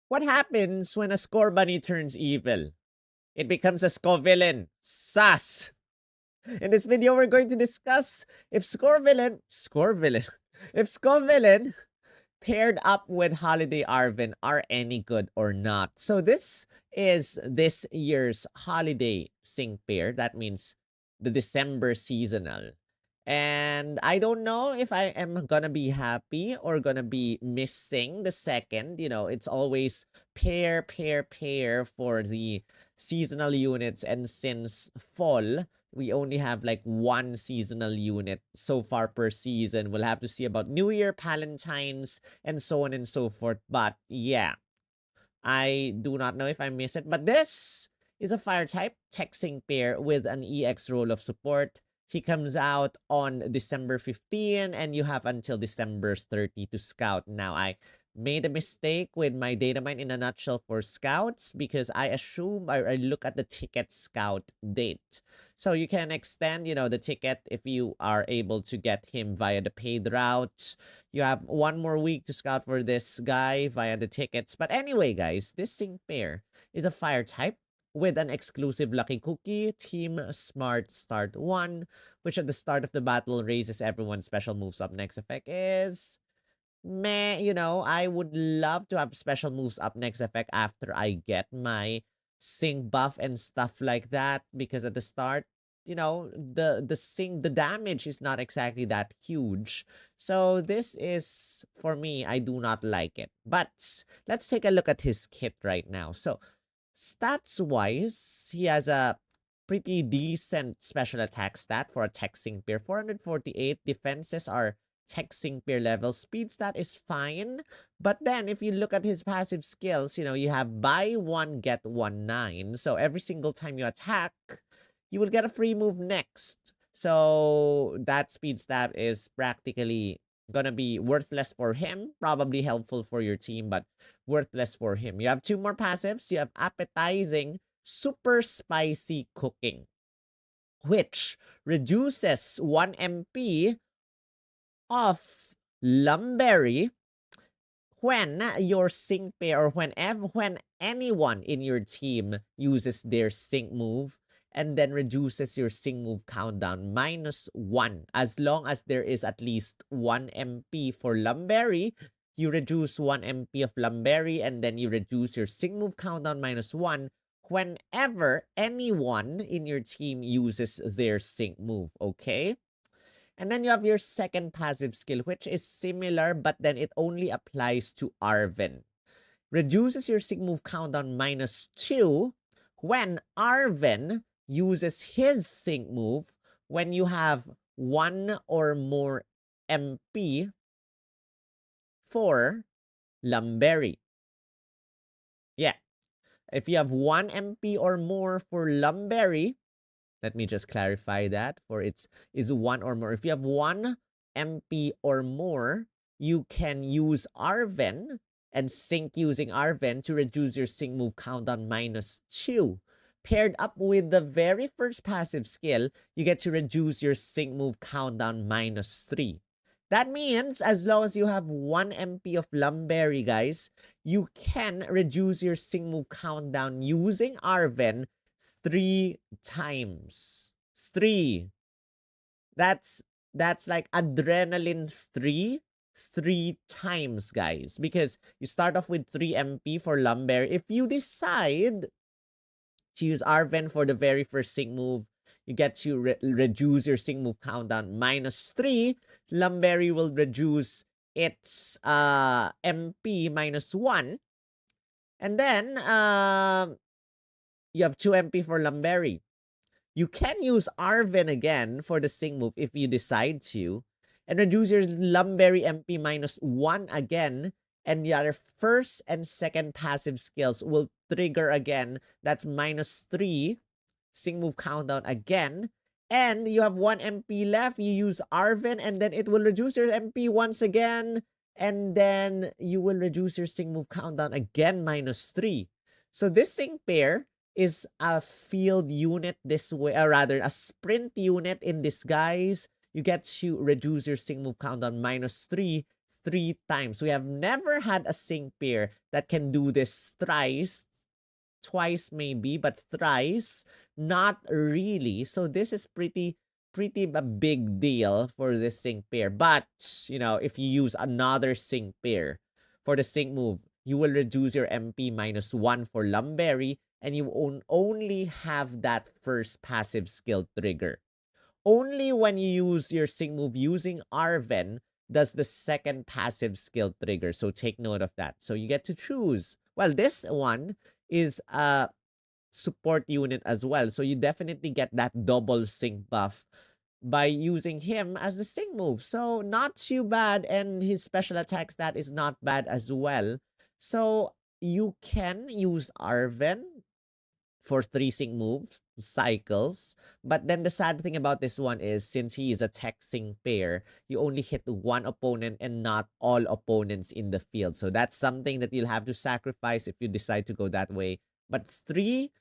What happens when a score bunny turns evil? It becomes a Scovillain. Sus! In this video, we're going to discuss if if Scovillain paired up with Holiday Arvin are any good or not. So this is this year's holiday sync pair. That means the December seasonal. And I don't know if I am gonna be happy or gonna be missing the second. You know, it's always pair, pair, pair for the seasonal units. And since fall, we only have like one seasonal unit so far per season. We'll have to see about New Year, Palentine's, and so on and so forth. But yeah, I do not know if I miss it. But this is a fire type texting pair with an EX role of support. He comes out on December 15 and you have until December 30 to scout. Now, I made a mistake with my Datamine in a nutshell for scouts because I assume I look at the ticket scout date. So you can extend, the ticket if you are able to get him via the paid route. You have one more week to scout for this guy via the tickets. But anyway, guys, this sync pair is a fire type with an exclusive lucky cookie, Team Smart Start 1, which at the start of the battle raises everyone's special moves up next effect is meh, I would love to have special moves up next effect after I get my sync buff and stuff like that. Because at the start, the damage is not exactly that huge. So this is, for me, I do not like it. But let's take a look at his kit right now. So stats wise, he has a pretty decent special attack stat for a texting pair. 448 defenses are texting pair level. Speed stat is fine. But then if you look at his passive skills, you have buy one, get 1/9. So every single time you attack, you will get a free move next. So that speed stat is practically gonna be worthless for him. Probably helpful for your team, but worthless for him. You have two more passives. You have appetizing, super spicy cooking, which reduces 1 MP of Lumberry when your sync pair or when anyone in your team uses their sync move, and then reduces your sync move countdown -1. As long as there is at least 1 MP for Lumberry, you reduce 1 MP of Lumberry, and then you reduce your sync move countdown -1 whenever anyone in your team uses their sync move, okay? And then you have your second passive skill, which is similar, but then it only applies to Arven. Reduces your sync move countdown -2 when Arven uses his sync move when you have one or more MP for Lumberry. Yeah. If you have 1 MP or more for Lumberry, let me just clarify that for is 1 or more. If you have 1 MP or more, you can use Arven and sync using Arven to reduce your sync move countdown -2. Paired up with the very first passive skill, you get to reduce your sync move countdown -3. That means as long as you have 1 MP of Lumberry, guys, you can reduce your sync move countdown using Arven 3 times. 3. That's like adrenaline 3 times, guys. Because you start off with 3 MP for Lumberry. If you decide to use Arven for the very first sync move, you get to reduce your sync move countdown -3. Lumberry will reduce its MP -1. And then you have 2 MP for Lumberry. You can use Arven again for the sync move if you decide to, and reduce your Lumberry MP -1 again, and your first and second passive skills will trigger again. That's -3 sync move countdown again, and you have 1 MP left. You use Arven, and then it will reduce your MP once again, and then you will reduce your sync move countdown again -3. So this sync pair is a field unit this way, or rather a sprint unit in disguise. You get to reduce your sync move countdown -3 3 times. We have never had a sync pair that can do this thrice, twice maybe, but thrice, not really. So this is pretty a big deal for this sync pair. But, you know, if you use another sync pair for the sync move, you will reduce your MP -1 for Lumberry, and you only have that first passive skill trigger. Only when you use your sync move using Arven does the second passive skill trigger. So take note of that. So you get to choose. Well, this one is a support unit as well. So you definitely get that double sync buff by using him as the sync move. So not too bad. And his special attack stat is not bad as well. So you can use Arven for 3 sync move cycles. But then the sad thing about this one is, since he is a tech sync pair, you only hit one opponent and not all opponents in the field. So that's something that you'll have to sacrifice if you decide to go that way. But 3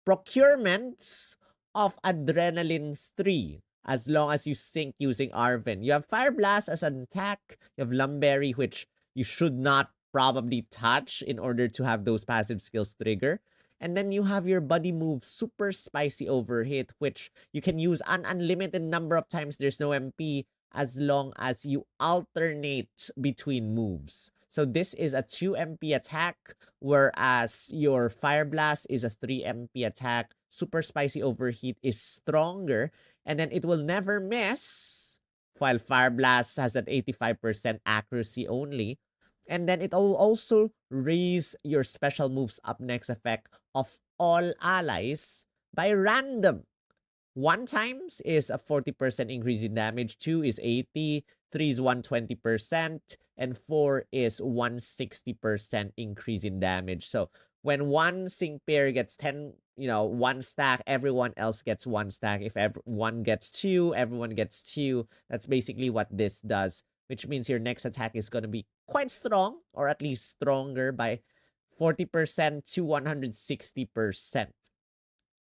procurements of Adrenaline 3, as long as you sync using Arven. You have Fire Blast as an attack. You have Lumberry, which you should not probably touch in order to have those passive skills trigger. And then you have your buddy move, Super Spicy Overhit, which you can use an unlimited number of times. There's no MP as long as you alternate between moves. So this is a 2 MP attack, whereas your Fire Blast is a 3 MP attack. Super Spicy Overheat is stronger, and then it will never miss, while Fire Blast has an 85% accuracy only. And then it will also raise your special moves up next effect of all allies by random. 1 times is a 40% increase in damage, 2 is 80, 3 is 120%, and 4 is 160% increase in damage. So when one sync pair gets 10, 1 stack, everyone else gets 1 stack. If everyone gets 2, everyone gets 2. That's basically what this does, which means your next attack is going to be quite strong, or at least stronger by 40% to 160%.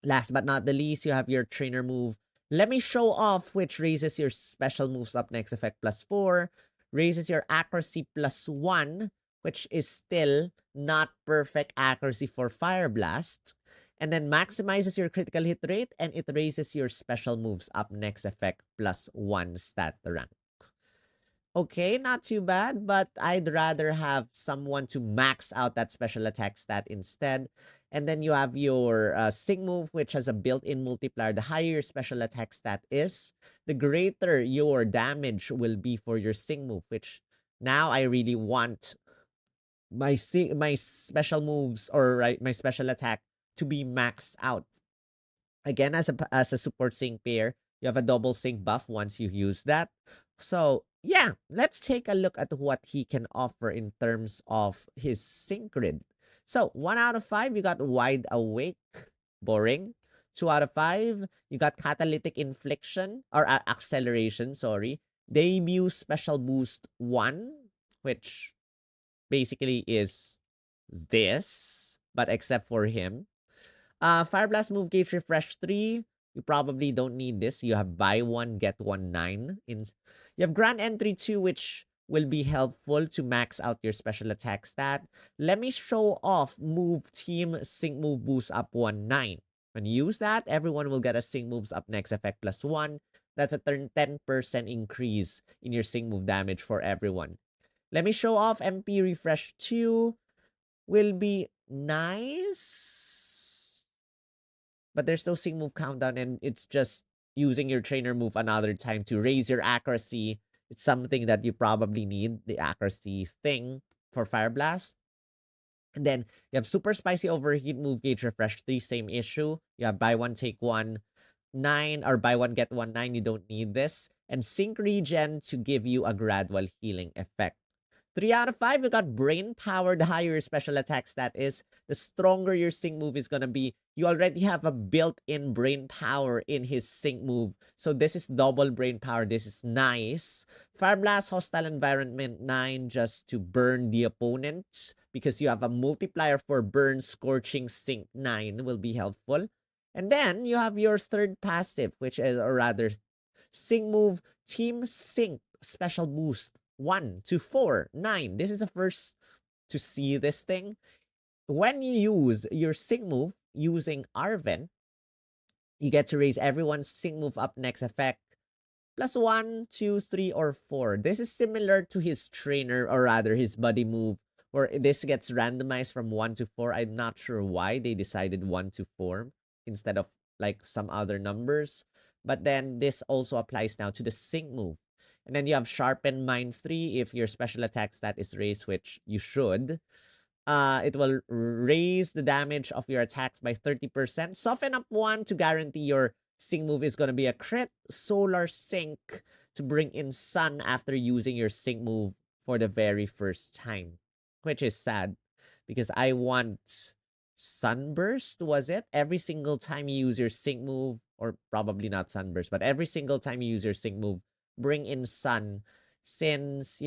Last but not the least, you have your trainer move, Let Me Show Off, which raises your special moves up next effect +4, raises your accuracy +1, which is still not perfect accuracy for Fire Blast, and then maximizes your critical hit rate, and it raises your special moves up next effect +1 stat rank. Okay, not too bad, but I'd rather have someone to max out that special attack stat instead. And then you have your sync move, which has a built-in multiplier. The higher your special attack stat is, the greater your damage will be for your sync move, which now I really want my special moves, or my special attack, to be maxed out. Again, as a support sync pair, you have a double sync buff once you use that. So yeah, let's take a look at what he can offer in terms of his sync grid. So 1 out of 5, you got Wide Awake, boring. 2 out of 5, you got Catalytic Infliction, or Acceleration, sorry. Debut Special Boost 1, which basically is this, but except for him. Fire Blast Move Gauge Refresh 3. You probably don't need this. You have Buy 1, Get 1, 9. You have Grand Entry 2, which will be helpful to max out your special attack stat. Let Me Show Off Move Team Sync Move Boost up 1, 9. When you use that, everyone will get a sync moves up next effect +1. That's a 10% increase in your sync move damage for everyone. Let Me Show Off MP Refresh 2 will be nice, but there's no sync move countdown, and it's just using your trainer move another time to raise your accuracy. It's something that you probably need, the accuracy thing for Fire Blast. And then you have Super Spicy Overheat Move Gauge Refresh 3, same issue. You have Buy 1, Take 1, 9, or Buy 1, Get 1, 9. You don't need this. And Sync Regen to give you a gradual healing effect. 3 out of 5, you got Brain Power. The higher your special attack stat is, the stronger your sync move is gonna be. You already have a built-in Brain Power in his sync move. So this is double Brain Power. This is nice. Fire Blast, Hostile Environment 9, just to burn the opponent, because you have a multiplier for burn. Scorching Sync 9 will be helpful. And then you have your third passive, which is, or rather, sync move, Team Sync Special Boost 1 to 4, 9. This is the first to see this thing. When you use your sync move using Arven, you get to raise everyone's sync move up next effect plus 1, 2, 3, or 4. This is similar to his trainer, or rather his buddy move, where this gets randomized from 1 to 4. I'm not sure why they decided 1 to 4 instead of like some other numbers. But then this also applies now to the sync move. And then you have Sharpen Mind 3 if your special attack stat is raised, which you should. It will raise the damage of your attacks by 30%. Soften up 1 to guarantee your sync move is going to be a crit solar sync to bring in sun after using your sync move for the very first time, which is sad because I want sunburst. Was it every single time you use your sync move, or probably not sunburst, but every single time you use your sync move, bring in sun, since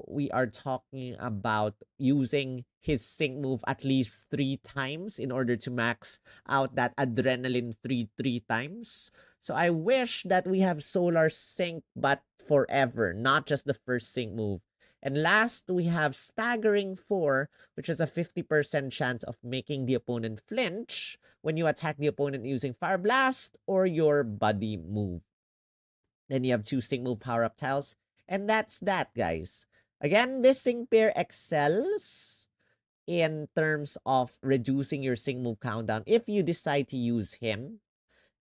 we are talking about using his sync move at least 3 times in order to max out that adrenaline 3 times. So I wish that we have solar sync, but forever, not just the first sync move. And last, we have staggering 4, which is a 50% chance of making the opponent flinch when you attack the opponent using Fire Blast or your buddy move. Then you have 2 sync move power-up tiles. And that's that, guys. Again, this sync pair excels in terms of reducing your sync move countdown if you decide to use him.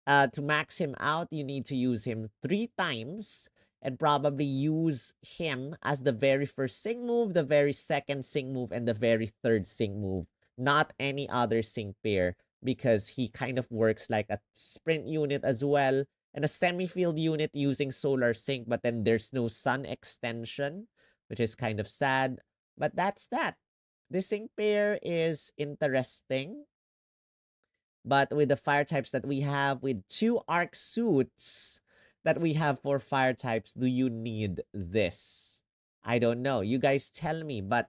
To max him out, you need to use him 3 times and probably use him as the very first sync move, the very second sync move, and the very third sync move. Not any other sync pair, because he kind of works like a sprint unit as well, and a semi-field unit using solar sync, but then there's no sun extension, which is kind of sad. But that's that. This sync pair is interesting. But with the fire types that we have, with 2 arc suits that we have for fire types, do you need this? I don't know. You guys tell me. But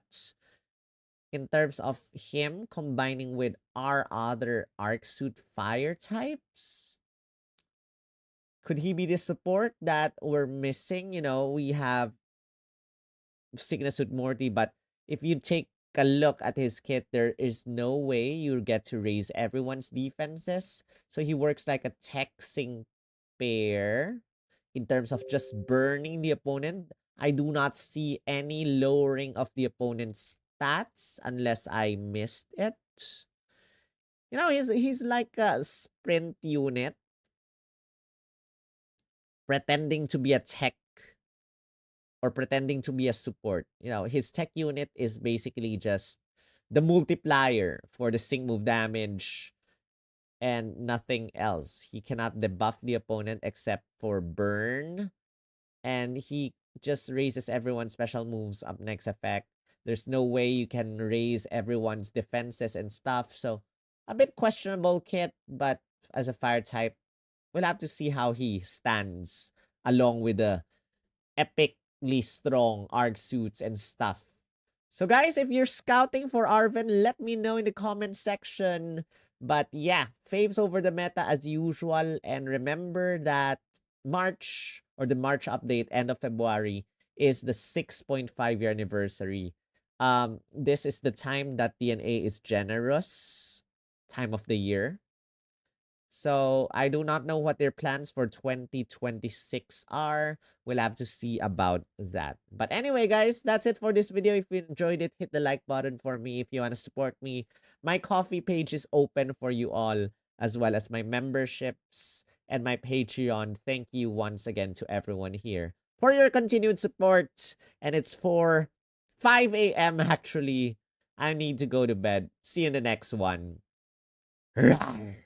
in terms of him combining with our other arc suit fire types, could he be the support that we're missing? We have Sickness with Morty, but if you take a look at his kit, there is no way you get to raise everyone's defenses. So he works like a tech sync pair in terms of just burning the opponent. I do not see any lowering of the opponent's stats unless I missed it. He's like a sprint unit pretending to be a tech or pretending to be a support. His tech unit is basically just the multiplier for the sync move damage and nothing else. He cannot debuff the opponent except for burn. And he just raises everyone's special moves up next effect. There's no way you can raise everyone's defenses and stuff. So a bit questionable kit, but as a fire type, we'll have to see how he stands along with the epically strong arc suits and stuff. So guys, if you're scouting for Arven, let me know in the comment section. But yeah, faves over the meta as usual. And remember that March, or the March update, end of February, is the 6.5-year anniversary. This is the time that DNA is generous time of the year. So I do not know what their plans for 2026 are. We'll have to see about that. But anyway, guys, that's it for this video. If you enjoyed it, hit the like button for me. If you want to support me, my coffee page is open for you all, as well as my memberships and my Patreon. Thank you once again to everyone here for your continued support. And it's for 5 a.m. actually. I need to go to bed. See you in the next one. Rawr.